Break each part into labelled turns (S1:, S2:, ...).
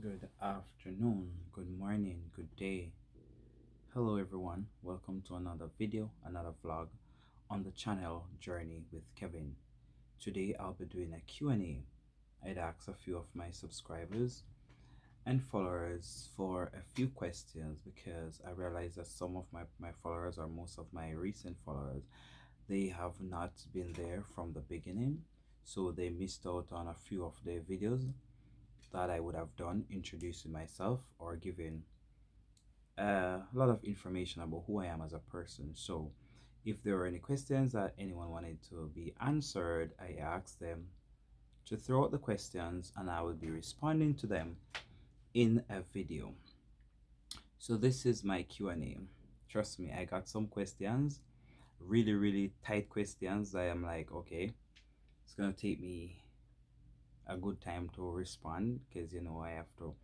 S1: Good afternoon, good morning, good day. Hello everyone, welcome to another video, another vlog on the channel Journey with Kevin. Today I'll be doing a Q&A. I'd asked a few of my subscribers and followers for a few questions because I realized that some of my followers, or most of my recent followers, they have not been there from the beginning, so they missed out on a few of the videos that I would have done introducing myself or giving a lot of information about who I am as a person. So if there were any questions that anyone wanted to be answered, I asked them to throw out the questions and I will be responding to them in a video. So this is my Q&A. Trust me, I got some questions, really tight questions that I'm like, okay, it's gonna take me a good time to respond because I have to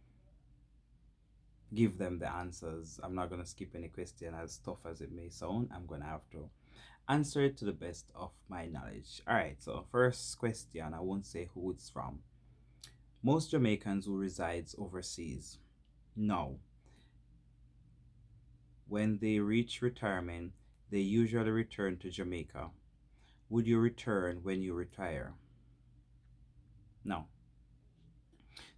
S1: give them the answers. I'm not going to skip any question, as tough as it may sound. I'm going to have to answer it to the best of my knowledge. All right, so first question, I won't say who it's from. Most Jamaicans who resides overseas now, when they reach retirement, they usually return to Jamaica. Would you return when you retire? No.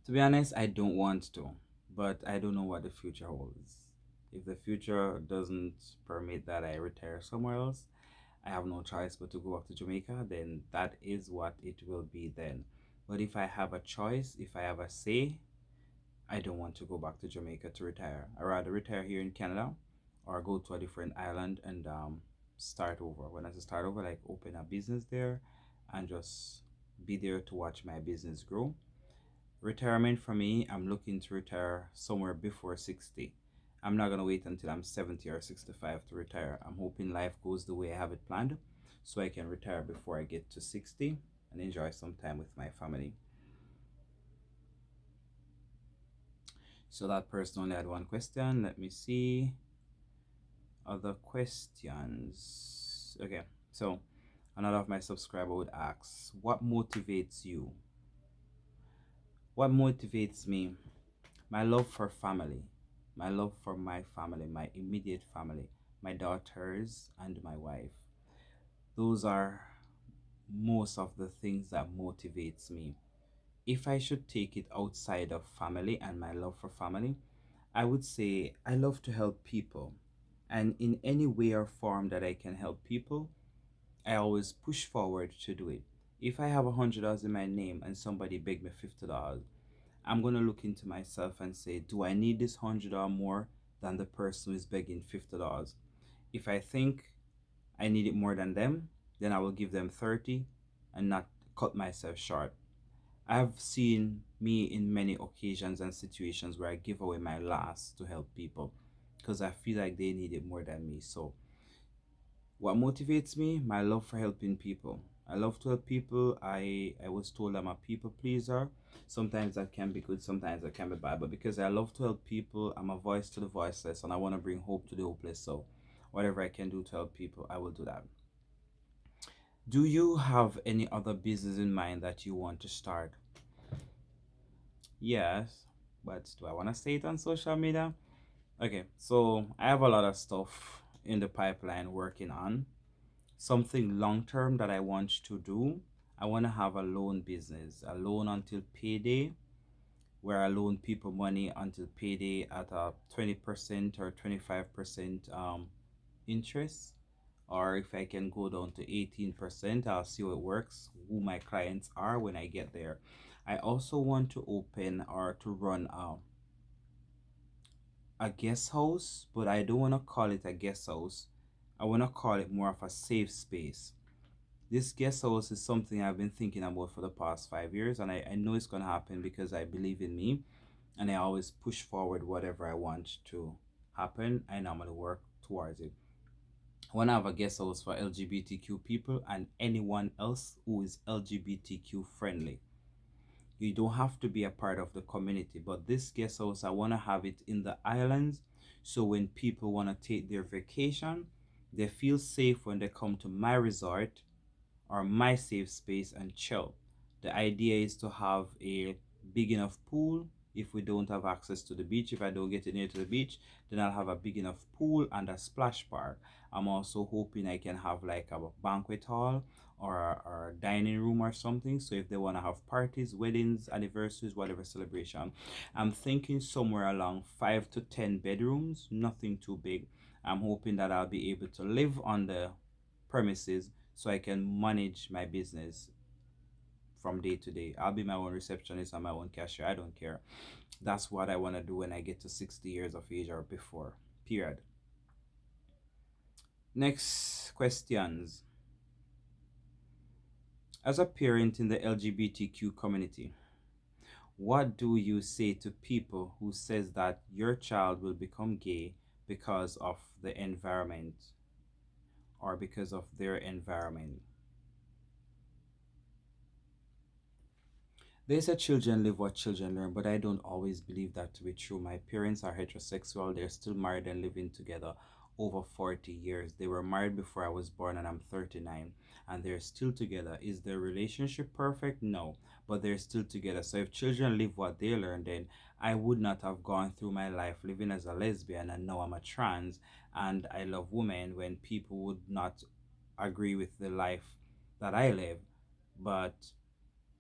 S1: To be honest, I don't want to, but I don't know what the future holds. If the future doesn't permit that I retire somewhere else, I have no choice but to go back to Jamaica, then that is what it will be then. But if I have a choice, if I have a say, I don't want to go back to Jamaica to retire. I rather retire here in Canada or go to a different island and start over. When I say start over, like open a business there and just be there to watch my business grow. Retirement for me, I'm looking to retire somewhere before 60. I'm not going to wait until I'm 70 or 65 to retire. I'm hoping life goes the way I have it planned so I can retire before I get to 60 and enjoy some time with my family. So that person only had one question. Let me see other questions. Okay, so another of my subscriber would ask, what motivates you? What motivates me? My love for family, my love for my family, my immediate family, my daughters and my wife. Those are most of the things that motivates me. If I should take it outside of family and my love for family, I would say I love to help people. And in any way or form that I can help people, I always push forward to do it. If I have $100 in my name and somebody beg me $50, I'm gonna look into myself and say, do I need this 100 or more than the person who is begging $50? If I think I need it more than them, then I will give them 30 and not cut myself short. I've seen me in many occasions and situations where I give away my last to help people because I feel like they need it more than me. So what motivates me? My love for helping people. I love to help people. I was told I'm a people pleaser. Sometimes that can be good, sometimes that can be bad. But because I love to help people, I'm a voice to the voiceless and I want to bring hope to the hopeless. So whatever I can do to help people, I will do that. Do you have any other business in mind that you want to start? Yes, but do I want to say it on social media? Okay, so I have a lot of stuff in the pipeline working on. Something long term that I want to do. I want to have a loan business, a loan until payday, where I loan people money until payday at a 20% or 25% interest. Or if I can go down to 18%, I'll see how it works, who my clients are when I get there. I also want to open or to run a guest house, but I don't want to call it a guest house. I want to call it more of a safe space. This guest house is something I've been thinking about for the past 5 years, and I know it's going to happen because I believe in me and I always push forward whatever I want to happen. I normally work towards it. I want to have a guest house for LGBTQ people and anyone else who is LGBTQ friendly. You don't have to be a part of the community, but this guest house, I want to have it in the islands so when people want to take their vacation, they feel safe when they come to my resort or my safe space and chill. The idea is to have a big enough pool, If we don't have access to the beach, if I don't get near to the beach, then I'll have a big enough pool and a splash park. I'm also hoping I can have like a banquet hall or a dining room or something. So if they want to have parties, weddings, anniversaries, whatever celebration, I'm thinking somewhere along 5 to 10 bedrooms, nothing too big. I'm hoping that I'll be able to live on the premises so I can manage my business from day to day. I'll be my own receptionist and my own cashier. I don't care. That's what I want to do when I get to 60 years of age or before. Period. Next questions. As a parent in the LGBTQ community, what do you say to people who says that your child will become gay because of the environment or because of their environment? They say children live what children learn, but I don't always believe that to be true. My parents are heterosexual. They're still married and living together over 40 years. They were married before I was born and I'm 39, and they're still together. Is their relationship perfect? No, but they're still together. So if children live what they learn, then I would not have gone through my life living as a lesbian and now I'm a trans and I love women when people would not agree with the life that I live. But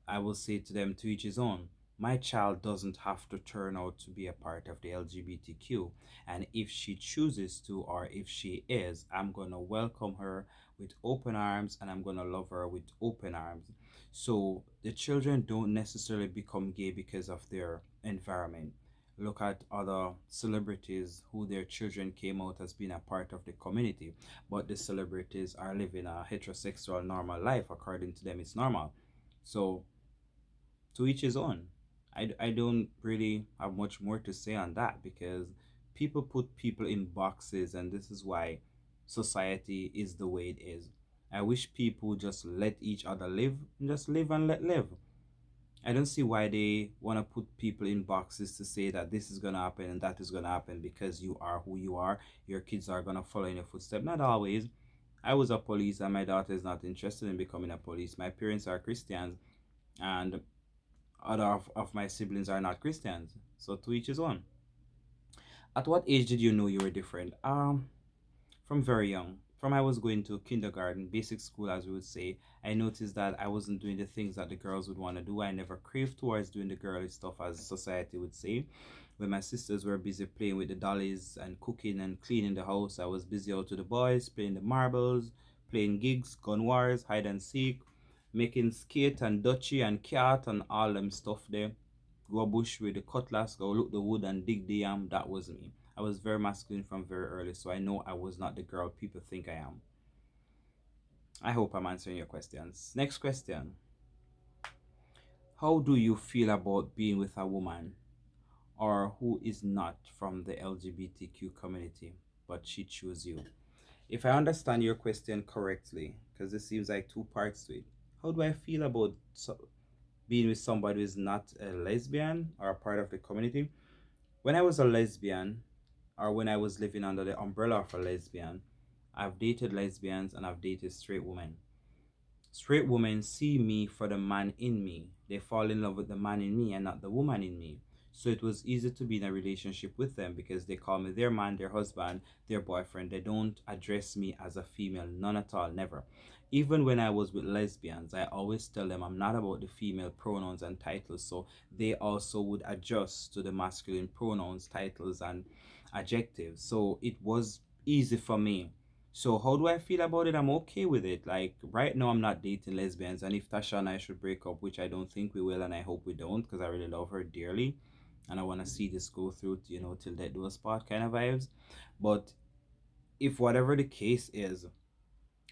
S1: I will say to them, to each his own. My child doesn't have to turn out to be a part of the LGBTQ. And if she chooses to, or if she is, I'm going to welcome her with open arms and I'm going to love her with open arms. So the children don't necessarily become gay because of their environment. Look at other celebrities who their children came out as being a part of the community, but the celebrities are living a heterosexual normal life. According to them, it's normal. So to each his own. I don't really have much more to say on that because people put people in boxes, and this is why society is the way it is. I wish people just let each other live and just live and let live. I don't see why they want to put people in boxes to say that this is going to happen and that is going to happen because you are who you are. Your kids are going to follow in your footsteps. Not always. I was a police and my daughter is not interested in becoming a police. My parents are Christians and other of my siblings are not Christians. So to each his own. At what age did you know you were different? From very young. From I was going to kindergarten, basic school as we would say, I noticed that I wasn't doing the things that the girls would want to do. I never craved towards doing the girly stuff as society would say. When my sisters were busy playing with the dollies and cooking and cleaning the house, I was busy out with the boys, playing the marbles, playing gigs, gun wars, hide and seek, making skate and dutchie and cat and all them stuff there. Go bush with the cutlass, go look the wood and dig the yam. That was me. I was very masculine from very early, so I know I was not the girl people think I am. I hope I'm answering your questions. Next question. How do you feel about being with a woman or who is not from the LGBTQ community, but she chose you? If I understand your question correctly, because this seems like two parts to it, how do I feel about being with somebody who is not a lesbian or a part of the community? When I was a lesbian, or when I was living under the umbrella of a lesbian, I've dated lesbians and I've dated straight women. Straight women see me for the man in me. They fall in love with the man in me and not the woman in me. So it was easy to be in a relationship with them because they call me their man, their husband, their boyfriend. They don't address me as a female, none at all, never. Even when I was with lesbians, I always tell them I'm not about the female pronouns and titles, so they also would adjust to the masculine pronouns, titles, and adjectives. So it was easy for me. So how do I feel about it? I'm okay with it. Like right now, I'm not dating lesbians, and if Tasha and I should break up, which I don't think we will, and I hope we don't, because I really love her dearly, and I want to see this go through, till death do us part kind of vibes. But if whatever the case is,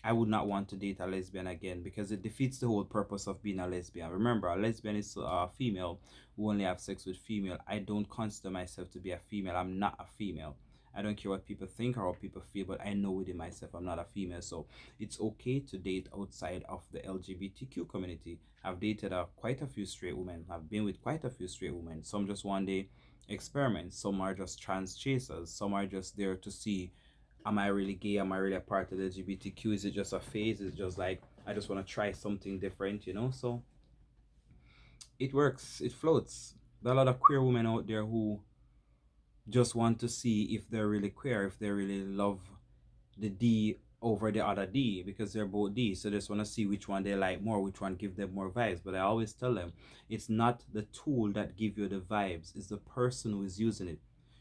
S1: I would not want to date a lesbian again because it defeats the whole purpose of being a lesbian. Remember, a lesbian is a female who only have sex with female. I don't consider myself to be a female. I'm not a female. I don't care what people think or how people feel, but I know within myself I'm not a female. So it's okay to date outside of the LGBTQ community. I've dated quite a few straight women. I've been with quite a few straight women. Some just one day experiments. Some are just trans chasers. Some are just there to see, am I really gay? Am I really a part of the LGBTQ? Is it just a phase? Is it just like I just want to try something different, So it works, it floats. There are a lot of queer women out there who just want to see if they're really queer, if they really love the D over the other D because they're both D. So they just want to see which one they like more, which one give them more vibes. But I always tell them it's not the tool that give you the vibes, it's the person who is using it.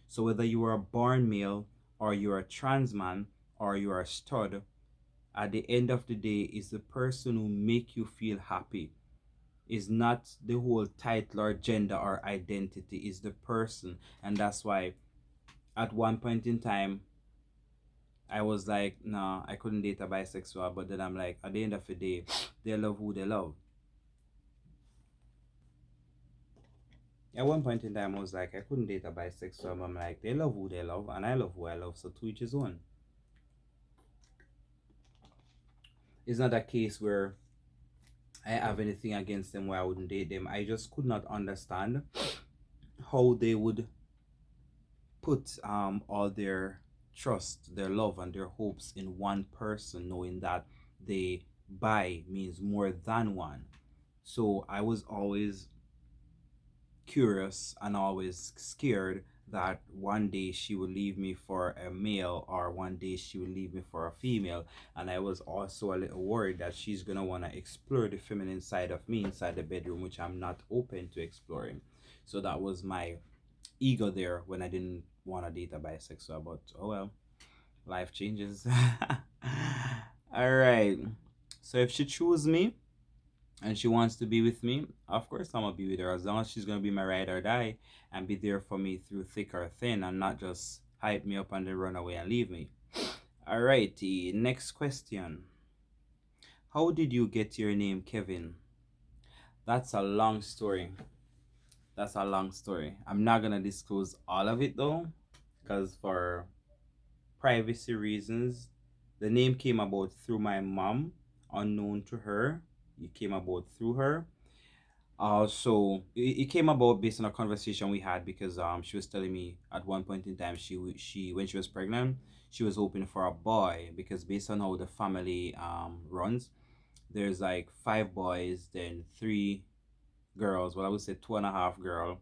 S1: So whether you are a born male or you're a trans man or you're a stud, at the end of the day, it's the person who make you feel happy. Is not the whole title or gender or identity, is the person. And that's why at one point in time I was like, nah, I couldn't date a bisexual, but then I'm like, at the end of the day, they love who they love. At one point in time, I was like, I couldn't date a bisexual, but I'm like, they love who they love, and I love who I love, so to each his own. It's not a case where I have anything against them where I wouldn't date them. I just could not understand how they would put all their trust, their love, and their hopes in one person, knowing that they bi means more than one. So I was always curious and always scared that one day she would leave me for a male or one day she would leave me for a female. And I was also a little worried that she's gonna want to explore the feminine side of me inside the bedroom, which I'm not open to exploring. So that was my ego there when I didn't want to date a bisexual. But oh well, life changes. All right, so if she chooses me and she wants to be with me, of course I'm gonna be with her, as long as she's gonna be my ride or die and be there for me through thick or thin and not just hype me up and then run away and leave me. Alrighty, next question. How did you get your name Kevin? That's a long story. That's a long story. I'm not gonna disclose all of it though, because for privacy reasons, the name came about through my mom, unknown to her. It came about through her. So it came about based on a conversation we had because she was telling me at one point in time she when she was pregnant she was hoping for a boy because based on how the family runs, there's like five boys, then three girls. Well, I would say two and a half girl,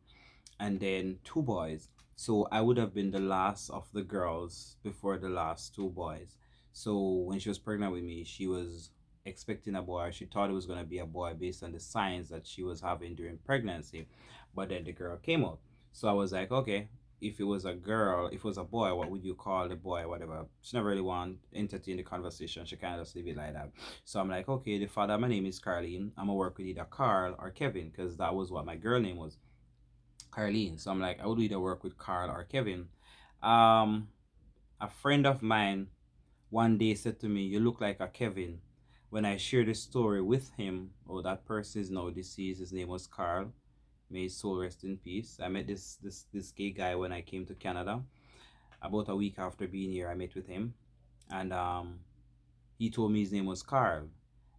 S1: and then two boys. So I would have been the last of the girls before the last two boys. So when she was pregnant with me, she was expecting a boy. She thought it was going to be a boy based on the signs that she was having during pregnancy. But then the girl came out. So I was like, okay, if it was a girl, if it was a boy, what would you call the boy, whatever? She never really want to entertain the conversation. She kind of just leave it like that. So I'm like, okay, the father, my name is Carlene. I'm going to work with either Carl or Kevin because that was what my girl name was. Carlene. So I'm like, I would either work with Carl or Kevin. Um, a friend of mine one day said to me, "You look like a Kevin." When I shared the story with him, oh, that person is now deceased. His name was Carl. May his soul rest in peace. I met this gay guy when I came to Canada. About a week after being here, I met with him, and he told me his name was Carl.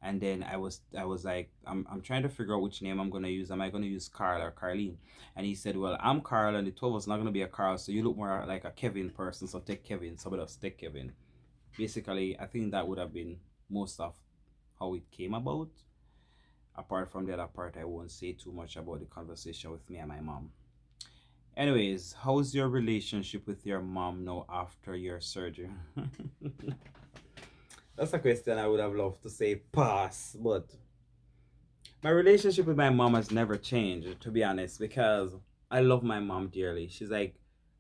S1: And then I was like, I'm trying to figure out which name I'm gonna use. Am I gonna use Carl or Carlene? And he said, well, I'm Carl, and the two of us not gonna be a Carl, so you look more like a Kevin person, so take Kevin. Somebody else take Kevin. Basically, I think that would have been most of how it came about. Apart from the other part, I won't say too much about the conversation with me and my mom. Anyways, how's your relationship with your mom now after your surgery? That's a question I would have loved to say pass, but my relationship with my mom has never changed, to be honest, because I love my mom dearly. She's like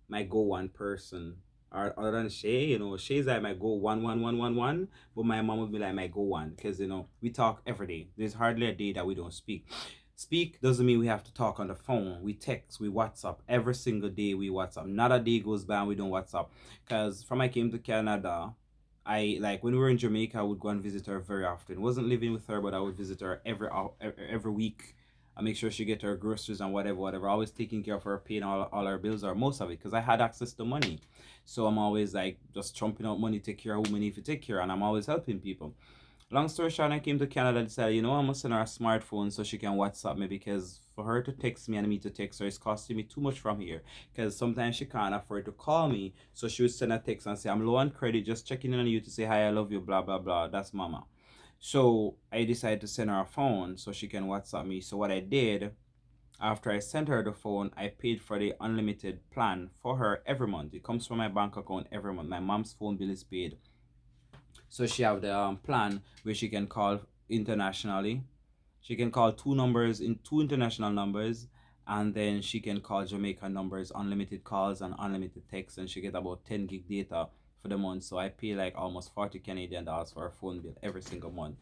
S1: my go one person. Or other than Shay, Shay's like my go one, but my mom would be like my go one because we talk every day. There's hardly a day that we don't speak. Speak doesn't mean we have to talk on the phone. We text, we WhatsApp every single day. We WhatsApp. Not a day goes by and we don't WhatsApp. Because from I came to Canada, I like when we were in Jamaica, I would go and visit her very often. Wasn't living with her, but I would visit her every week. I make sure she get her groceries and whatever. Always taking care of her, paying all her bills or most of it, because I had access to money. So I'm always like just trumping out money, take care of who we need to take care, and I'm always helping people. Long story short, I came to Canada and decided, I'm gonna send her a smartphone so she can WhatsApp me because for her to text me and me to text her is costing me too much from here. Because sometimes she can't afford to call me, so she would send a text and say, "I'm low on credit, just checking in on you to say hi, I love you, blah blah blah." That's mama. So I decided to send her a phone so she can WhatsApp me. So what I did, After I sent her the phone, I paid for the unlimited plan for her every month. It comes from my bank account every month. My mom's phone bill is paid. So she have the plan where she can call internationally. She can call two numbers in two international numbers, and then she can call Jamaican numbers, unlimited calls and unlimited texts, and she get about 10 gig data for the month. So I pay like almost 40 Canadian dollars for a phone bill every single month.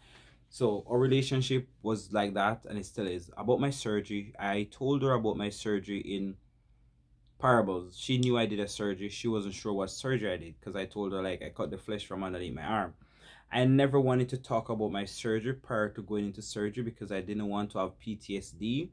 S1: So our relationship was like that, and it still is. About my surgery, I told her about my surgery in parables. She knew I did a surgery. She wasn't sure what surgery I did because I told her like I cut the flesh from underneath my arm. I never wanted to talk about my surgery prior to going into surgery because I didn't want to have PTSD.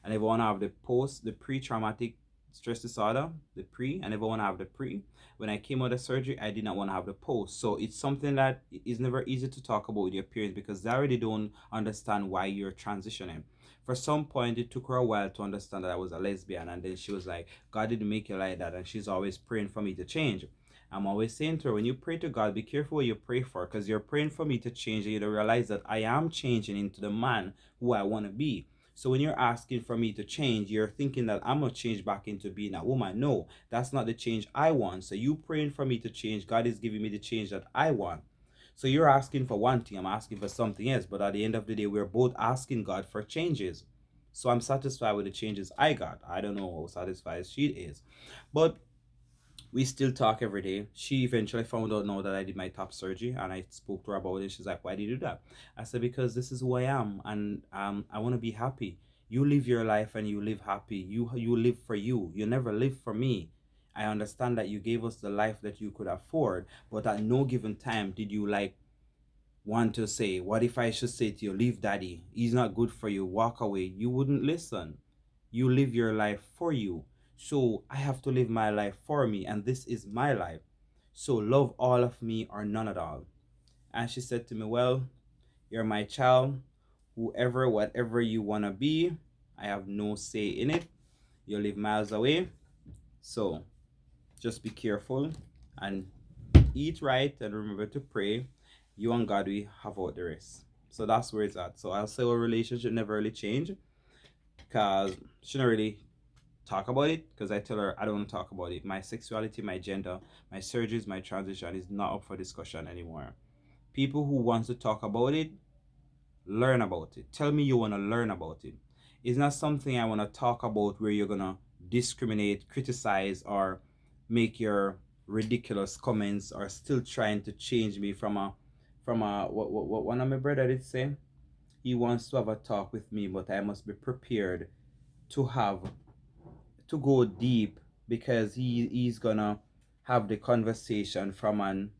S1: I never want to have the pre-traumatic stress disorder, the pre. I never want to have the pre. When I came out of surgery, I did not want to have the post. So it's something that is never easy to talk about with your parents because they already don't understand why you're transitioning. For some point, it took her a while to understand that I was a lesbian, and then she was like, God didn't make you like that, and she's always praying for me to change. I'm always saying to her, when you pray to God, be careful what you pray for, because you're praying for me to change, and you don't realize that I am changing into the man who I want to be. So when you're asking for me to change, you're thinking that I'm gonna change back into being a woman. No, that's not the change I want. So you praying for me to change, God is giving me the change that I want. So you're asking for one thing, I'm asking for something else. But at the end of the day, we're both asking God for changes. So I'm satisfied with the changes I got. I don't know how satisfied she is. But we still talk every day. She eventually found out now that I did my top surgery, and I spoke to her about it. She's like, "Why did you do that?" I said, "Because this is who I am, and I want to be happy. You live your life and you live happy. You live for you. You never live for me. I understand that you gave us the life that you could afford, but at no given time did you like want to say, what if I should say to you, leave daddy, he's not good for you, walk away. You wouldn't listen. You live your life for you. So I have to live my life for me, and this is my life. So love all of me or none at all." And she said to me, "Well, you're my child. Whoever, whatever you want to be, I have no say in it. You live miles away. So just be careful and eat right and remember to pray. You and God we have out the rest." So that's where it's at. So I'll say our relationship never really changed because she don't really talk about it because I tell her I don't want to talk about it. My sexuality, my gender, my surgeries, my transition is not up for discussion anymore. People who want to talk about it, learn about it. Tell me you want to learn about it. It's not something I want to talk about where you're going to discriminate, criticize, or make your ridiculous comments or still trying to change me from a what one of my brother did say. He wants to have a talk with me, but I must be prepared to have to go deep because he's gonna have the conversation from an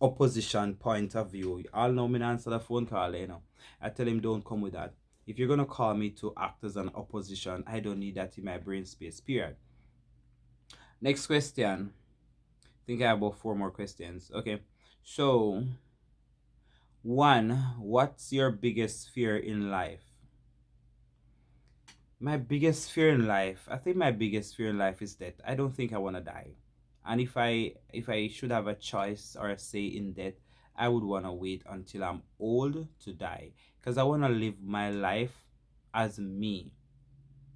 S1: opposition point of view. All know me not answer the phone call, you know. I tell him don't come with that. If you're gonna call me to act as an opposition, I don't need that in my brain space. Period. Next question. I think I have about four more questions. Okay. So one, what's your biggest fear in life? My biggest fear in life, I think my biggest fear in life is death. I don't think I want to die. And if I should have a choice or a say in death, I would want to wait until I'm old to die because I want to live my life as me.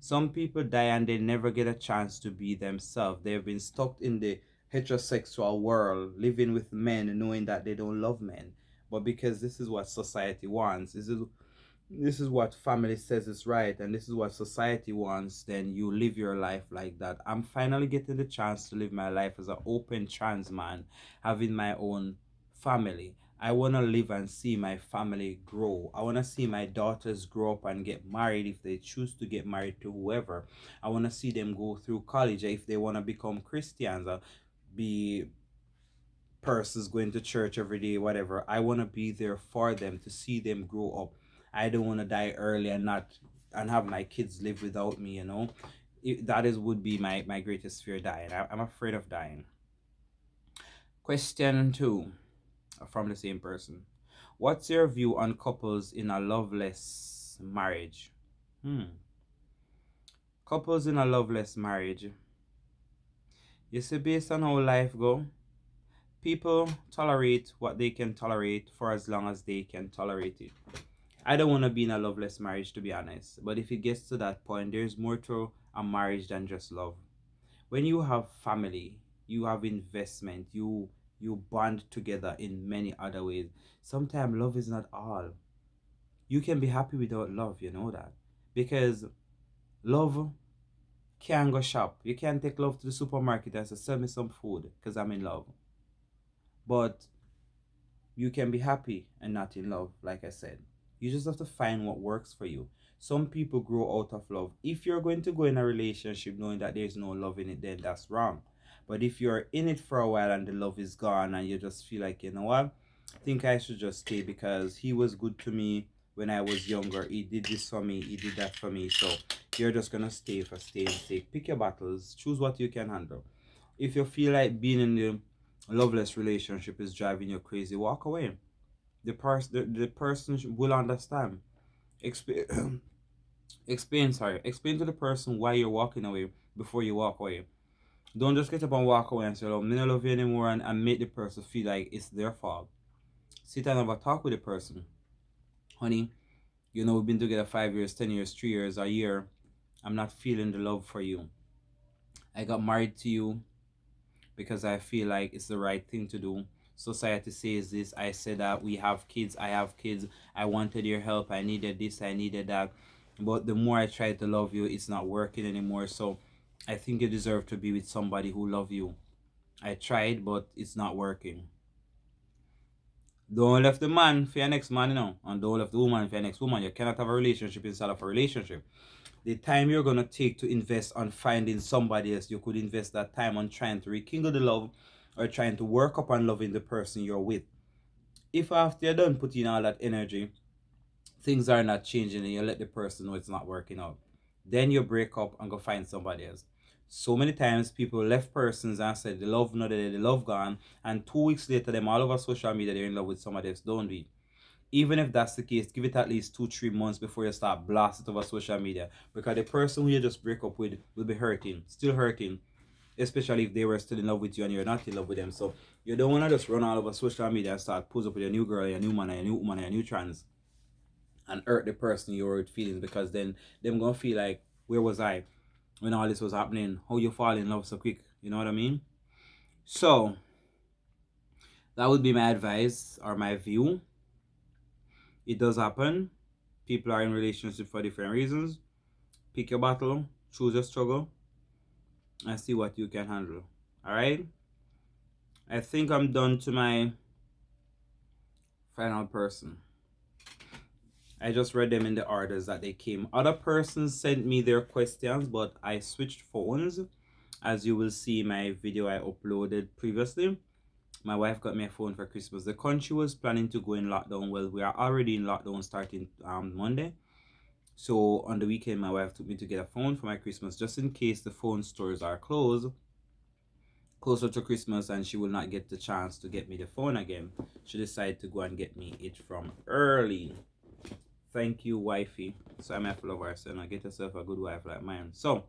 S1: Some people die and they never get a chance to be themselves. They've been stuck in the heterosexual world, living with men, knowing that they don't love men. But because this is what society wants, this is what family says is right, and this is what society wants, then you live your life like that. I'm finally getting the chance to live my life as an open trans man, having my own family. I want to live and see my family grow. I want to see my daughters grow up and get married if they choose to get married to whoever. I want to see them go through college if they want to become Christians or be persons going to church every day, whatever. I want to be there for them to see them grow up. I don't want to die early and not and have my kids live without me. That is would be my greatest fear, dying. I'm afraid of dying. Question two, from the same person. What's your view on couples in a loveless marriage? Couples in a loveless marriage. You see, based on how life go, people tolerate what they can tolerate for as long as they can tolerate it. I don't want to be in a loveless marriage, to be honest. But if it gets to that point, there's more to a marriage than just love. When you have family, you have investment, you bond together in many other ways. Sometimes love is not all. You can be happy without love, you know that. Because love can go shop. You can take love to the supermarket and say, sell me some food because I'm in love. But you can be happy and not in love, like I said. You just have to find what works for you. Some people grow out of love. If you're going to go in a relationship knowing that there's no love in it, then that's wrong. But if you're in it for a while and the love is gone and you just feel like, you know what, I think I should just stay because he was good to me when I was younger. He did this for me, he did that for me. So you're just gonna stay for staying sake. Pick your battles, choose what you can handle. If you feel like being in the loveless relationship is driving you crazy, walk away. The person will understand. Explain explain to the person why you're walking away before you walk away. Don't just get up and walk away and say, oh, me not love you anymore, and make the person feel like it's their fault. Sit down and have a talk with the person. Honey, you know we've been together 5 years, 10 years, 3 years, a year. I'm not feeling the love for you. I got married to you because I feel like it's the right thing to do. Society says this, I said that, we have kids, I have kids, I wanted your help, I needed this, I needed that. But the more I try to love you, it's not working anymore. So I think you deserve to be with somebody who love you. I tried, but it's not working. Don't left the man for your next man, you know, and don't left the woman for your next woman. You cannot have a relationship inside of a relationship. The time you're gonna take to invest on finding somebody else, you could invest that time on trying to rekindle the love or trying to work up on loving the person you're with. If after you're done putting all that energy, things are not changing and you let the person know it's not working out, then you break up and go find somebody else. So many times people left persons and said the love not there, the love gone, and 2 weeks later them all over social media they're in love with somebody else. Don't be. Even if that's the case, give it at least 2-3 months before you start blasting over social media. Because the person who you just break up with will be hurting, still hurting, especially if they were still in love with you and you're not in love with them. So you don't want to just run all over social media and start pose up with your new girl, your new man, your new woman, your new trans, and hurt the person you're with feelings, because then them gonna feel like, where was I when all this was happening? How you fall in love so quick? You know what I mean? So that would be my advice or my view. It does happen. People are in relationships for different reasons. Pick your battle, choose your struggle, and see what you can handle. Alright? I think I'm done to my final person. I just read them in the orders that they came. Other persons sent me their questions, but I switched phones. As you will see in my video I uploaded previously, my wife got me a phone for Christmas. The country was planning to go in lockdown. Well, we are already in lockdown starting Monday. So on the weekend, my wife took me to get a phone for my Christmas, just in case the phone stores are closed closer to Christmas and she will not get the chance to get me the phone again. She decided to go and get me it from early. Thank you, wifey. So I'm a full of her, so now get yourself a good wife like mine. So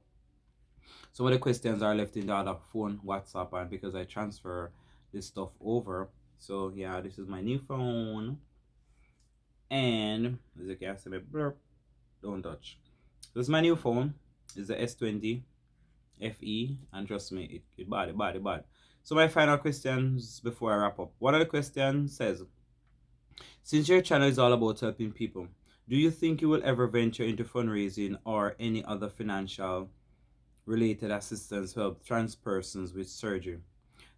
S1: some of the questions are left in the other phone, WhatsApp, and because I transfer this stuff over. So yeah, this is my new phone. And as you can see, my blurb, don't touch. This is my new phone. It's the S20 FE, and trust me, it bad. So my final questions before I wrap up. One of the questions says, since your channel is all about helping people, do you think you will ever venture into fundraising or any other financial related assistance to help trans persons with surgery?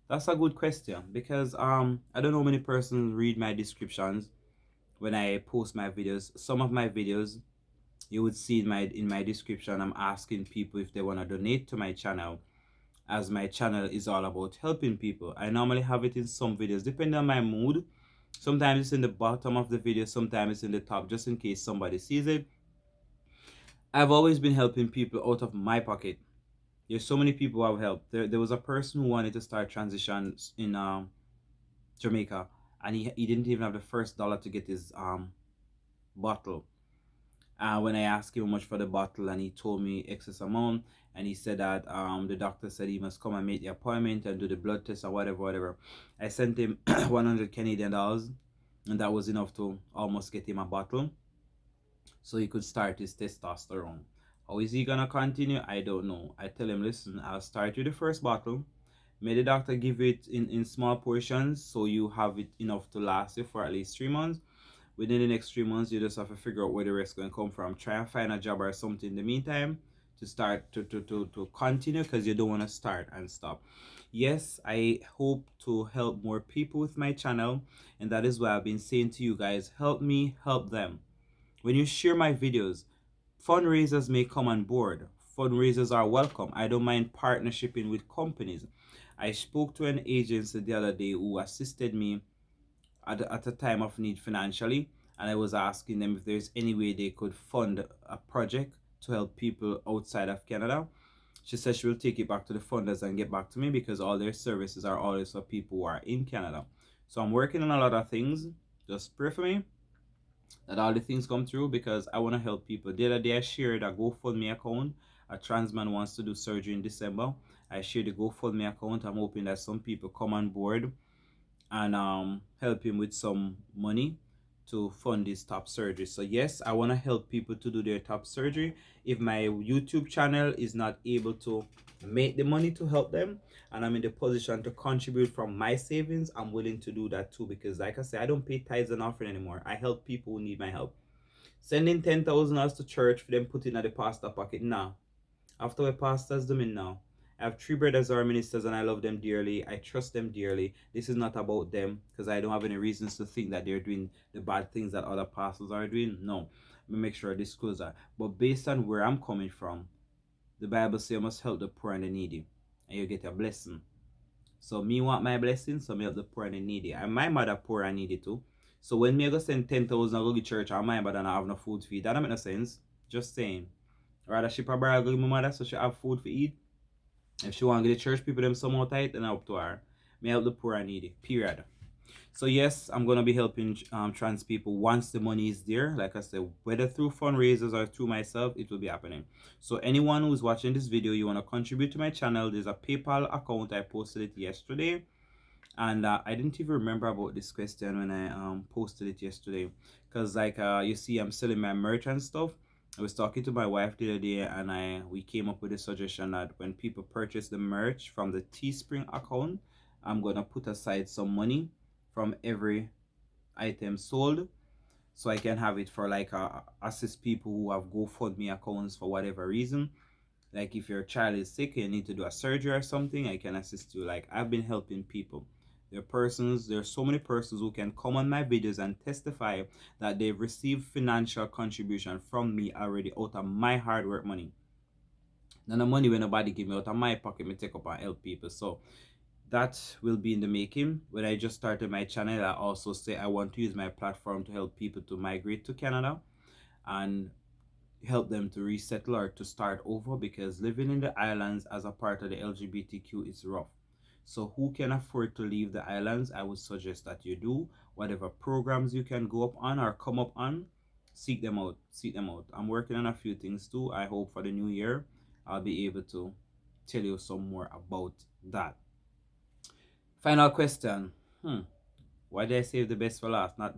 S1: That's a good question, because I don't know how many persons read my descriptions when I post my videos. Some of my videos you would see in my description, I'm asking people if they want to donate to my channel, as my channel is all about helping people. I normally have it in some videos depending on my mood. Sometimes it's in the bottom of the video, sometimes it's in the top, just in case somebody sees it. I've always been helping people out of my pocket. There's so many people I've helped. There was a person who wanted to start transitions in Jamaica, and he didn't even have the first dollar to get his bottle. When I asked him how much for the bottle, and he told me excess amount, and he said that the doctor said he must come and make the appointment and do the blood test or whatever. I sent him 100 Canadian dollars, and that was enough to almost get him a bottle. so he could start his testosterone. How is he gonna continue? I don't know. I tell him, listen, I'll start you the first bottle. May the doctor give it in small portions so you have it enough to last you for at least 3 months. Within the next 3 months, you just have to figure out where the rest going to come from. Try and find a job or something in the meantime to start to continue, because you don't want to start and stop. Yes, I hope to help more people with my channel, and that is why I've been saying to you guys, help me, help them. When you share my videos, fundraisers may come on board. Fundraisers are welcome. I don't mind partnershiping with companies. I spoke to an agency the other day who assisted me at a time of need financially, and I was asking them if there's any way they could fund a project to help people outside of Canada. She said she will take it back to the funders and get back to me, because all their services are always for people who are in Canada. So I'm working on a lot of things. Just pray for me that all the things come through, because I want to help people. The other day I shared a GoFundMe account. A trans man wants to do surgery in December. I shared the GoFundMe account. I'm hoping that some people come on board and help him with some money to fund his top surgery. So yes, I want to help people to do their top surgery. If my YouTube channel is not able to make the money to help them, and I'm in the position to contribute from my savings, I'm willing to do that too, because like I said, I don't pay tithes and offering anymore. I help people who need my help. Sending 10,000 us to church for them putting in the pastor pocket, nah. After my pastors do me now. I have 3 brothers who are ministers, and I love them dearly. I trust them dearly. This is not about them, because I don't have any reasons to think that they're doing the bad things that other pastors are doing. No. Let me make sure I disclose that. But based on where I'm coming from, the Bible says you must help the poor and the needy, and you get a blessing. So me want my blessing, so me help the poor and the needy. And my mother poor and needy too. So when me go send 10,000 go to church, and my mother not have no food to eat, that don't make no sense. Just saying. Rather she probably go to my mother so she have food to eat. If she want to get the church people them some more tight, then I up to her. Me help the poor and needy. Period. So yes, I'm gonna be helping trans people once the money is there. Like I said, whether through fundraisers or through myself, it will be happening. So anyone who's watching this video, you want to contribute to my channel, there's a PayPal account. I posted it yesterday. And I didn't even remember about this question when I posted it yesterday, because like you see, I'm selling my merch and stuff. I was talking to my wife the other day, and we came up with a suggestion that when people purchase the merch from the Teespring account, I'm gonna put aside some money from every item sold, so I can have it for like assist people who have GoFundMe accounts for whatever reason. Like if your child is sick and you need to do a surgery or something, I can assist you. Like I've been helping people. There's so many persons who can come on my videos and testify that they've received financial contribution from me already out of my hard work money. None of money when nobody give me out of my pocket, me take up and help people. So that will be in the making. When I just started my channel, I also say I want to use my platform to help people to migrate to Canada and help them to resettle or to start over, because living in the islands as a part of the LGBTQ is rough. So who can afford to leave the islands? I would suggest that you do. Whatever programs you can go up on or come up on, seek them out. Seek them out. I'm working on a few things too. I hope for the new year I'll be able to tell you some more about that. Final question. Why did I save the best for last? Not,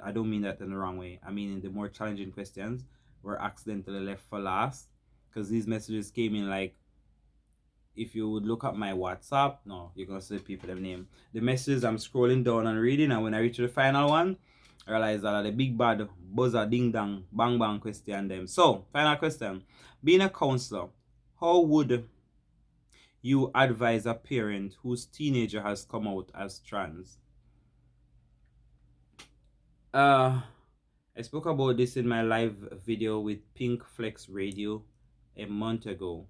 S1: I don't mean that in the wrong way. I mean in the more challenging questions were accidentally left for last, because these messages came in like, if you would look at my WhatsApp, no, you're gonna see people their name. The messages I'm scrolling down and reading, and when I reach to the final one, I realize that are the big bad buzzer ding dong bang bang question them. So, final question. Being a counselor, how would you advise a parent whose teenager has come out as trans? I spoke about this in my live video with Pink Flex Radio a month ago,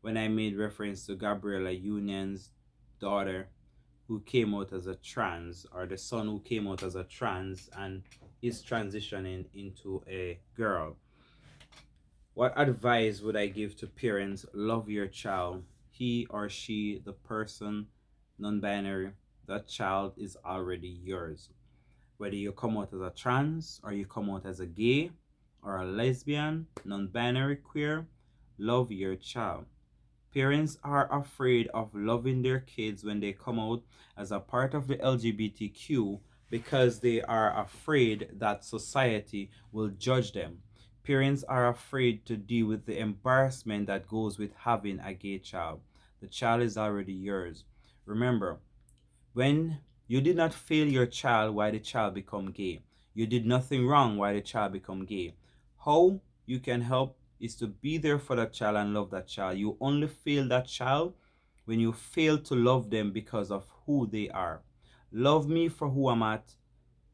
S1: when I made reference to Gabriella Union's daughter who came out as a trans, or the son who came out as a trans and is transitioning into a girl. What advice would I give to parents? Love your child. He or she, the person, non-binary, that child is already yours. Whether you come out as a trans, or you come out as a gay, or a lesbian, non-binary, queer, love your child. Parents are afraid of loving their kids when they come out as a part of the LGBTQ, because they are afraid that society will judge them. Parents are afraid to deal with the embarrassment that goes with having a gay child. The child is already yours. Remember, when you did not fail your child, why the child become gay? You did nothing wrong, why the child become gay? How you can help is to be there for that child and love that child. You only fail that child when you fail to love them because of who they are. Love me for who I'm at.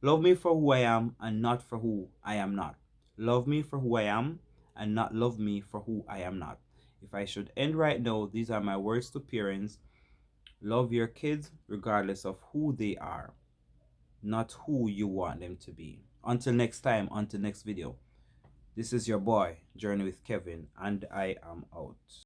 S1: Love me for who I am and not for who I am not. Love me for who I am and not love me for who I am not. If I should end right now, these are my words to parents. Love your kids regardless of who they are, not who you want them to be. Until next time, until next video. This is your boy, Journey with Kevin, and I am out.